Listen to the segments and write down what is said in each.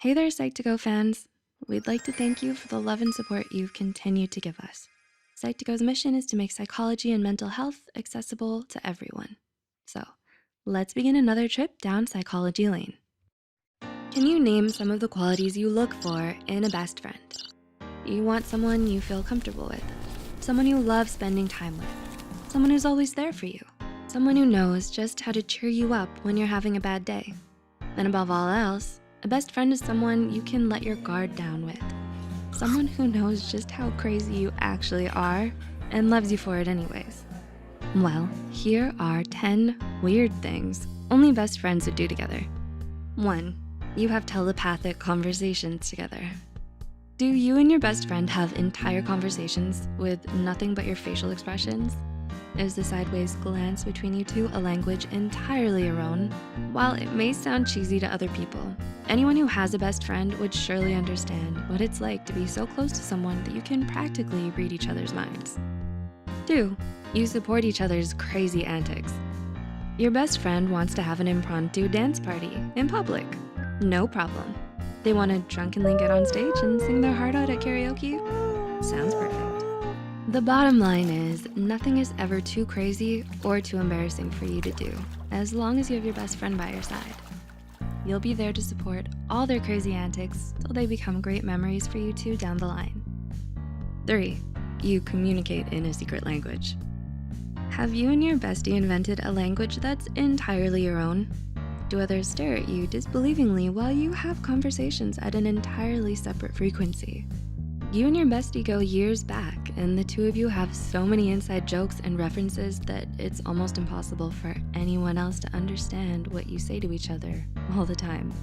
Hey there, Psych2Go fans. We'd like to thank you for the love and support you've continued to give us. Psych2Go's mission is to make psychology and mental health accessible to everyone. So let's begin another trip down psychology lane. Can you name some of the qualities you look for in a best friend? You want someone you feel comfortable with, someone you love spending time with, someone who's always there for you, someone who knows just how to cheer you up when you're having a bad day. And above all else, a best friend is someone you can let your guard down with. Someone who knows just how crazy you actually are and loves you for it anyways. Well, here are 10 weird things only best friends would do together. 1, you have telepathic conversations together. Do you and your best friend have entire conversations with nothing but your facial expressions? Is the sideways glance between you two a language entirely your own? While it may sound cheesy to other people, anyone who has a best friend would surely understand what it's like to be so close to someone that you can practically read each other's minds. 2, you support each other's crazy antics. Your best friend wants to have an impromptu dance party in public. No problem. They want to drunkenly get on stage and sing their heart out at karaoke? Sounds perfect. The bottom line is, nothing is ever too crazy or too embarrassing for you to do, as long as you have your best friend by your side. You'll be there to support all their crazy antics till they become great memories for you two down the line. 3, you communicate in a secret language. Have you and your bestie invented a language that's entirely your own? Do others stare at you disbelievingly while you have conversations at an entirely separate frequency? You and your bestie go years back, and the two of you have so many inside jokes and references that it's almost impossible for anyone else to understand what you say to each other all the time.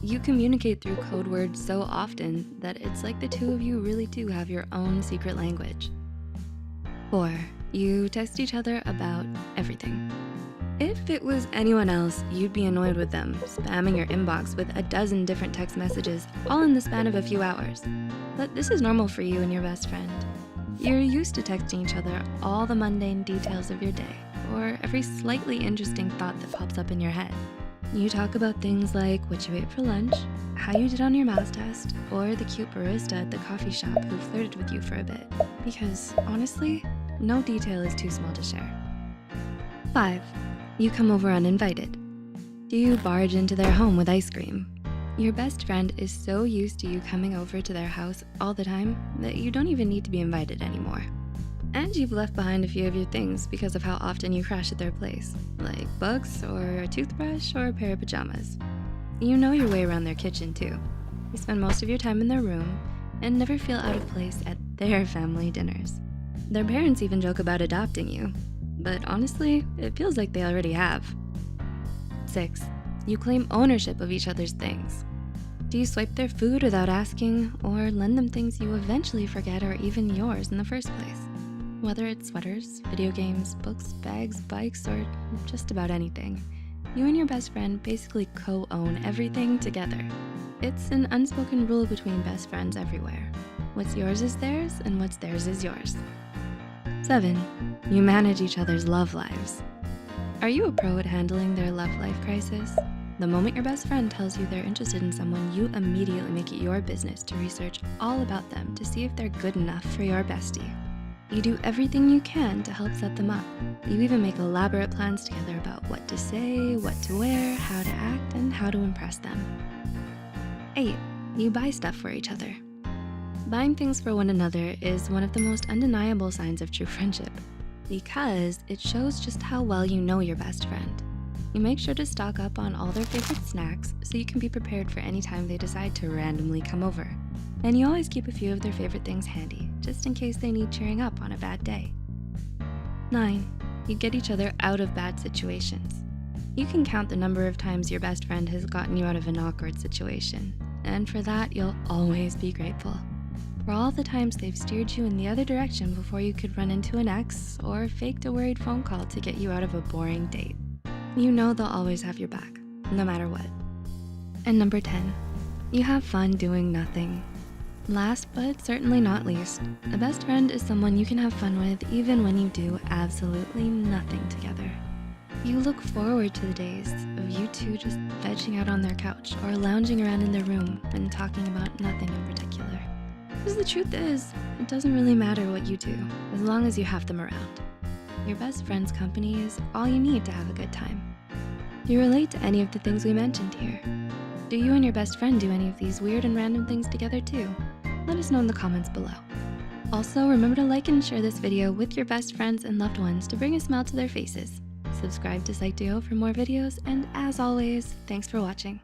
You communicate through code words so often that it's like the two of you really do have your own secret language. 4, you text each other about everything. If it was anyone else, you'd be annoyed with them, spamming your inbox with a dozen different text messages, all in the span of a few hours. But this is normal for you and your best friend. You're used to texting each other all the mundane details of your day, or every slightly interesting thought that pops up in your head. You talk about things like what you ate for lunch, how you did on your math test, or the cute barista at the coffee shop who flirted with you for a bit. Because honestly, no detail is too small to share. 5, you come over uninvited. Do you barge into their home with ice cream? Your best friend is so used to you coming over to their house all the time that you don't even need to be invited anymore. And you've left behind a few of your things because of how often you crash at their place, like books or a toothbrush or a pair of pajamas. You know your way around their kitchen too. You spend most of your time in their room and never feel out of place at their family dinners. Their parents even joke about adopting you, but honestly, it feels like they already have. 6, you claim ownership of each other's things. Do you swipe their food without asking, or lend them things you eventually forget are even yours in the first place? Whether it's sweaters, video games, books, bags, bikes, or just about anything, you and your best friend basically co-own everything together. It's an unspoken rule between best friends everywhere. What's yours is theirs, and what's theirs is yours. 7, you manage each other's love lives. Are you a pro at handling their love life crisis? The moment your best friend tells you they're interested in someone, you immediately make it your business to research all about them to see if they're good enough for your bestie. You do everything you can to help set them up. You even make elaborate plans together about what to say, what to wear, how to act, and how to impress them. 8, you buy stuff for each other. Buying things for one another is one of the most undeniable signs of true friendship because it shows just how well you know your best friend. You make sure to stock up on all their favorite snacks so you can be prepared for any time they decide to randomly come over. And you always keep a few of their favorite things handy, just in case they need cheering up on a bad day. 9, you get each other out of bad situations. You can count the number of times your best friend has gotten you out of an awkward situation, and for that, you'll always be grateful. For all the times they've steered you in the other direction before you could run into an ex or faked a worried phone call to get you out of a boring date. You know they'll always have your back, no matter what. And number 10, you have fun doing nothing. Last but certainly not least, a best friend is someone you can have fun with even when you do absolutely nothing together. You look forward to the days of you two just vegging out on their couch or lounging around in their room and talking about nothing in particular. Because the truth is, it doesn't really matter what you do as long as you have them around. Your best friend's company is all you need to have a good time. Do you relate to any of the things we mentioned here? Do you and your best friend do any of these weird and random things together too? Let us know in the comments below. Also, remember to like and share this video with your best friends and loved ones to bring a smile to their faces. Subscribe to Psych2Go for more videos, and as always, thanks for watching.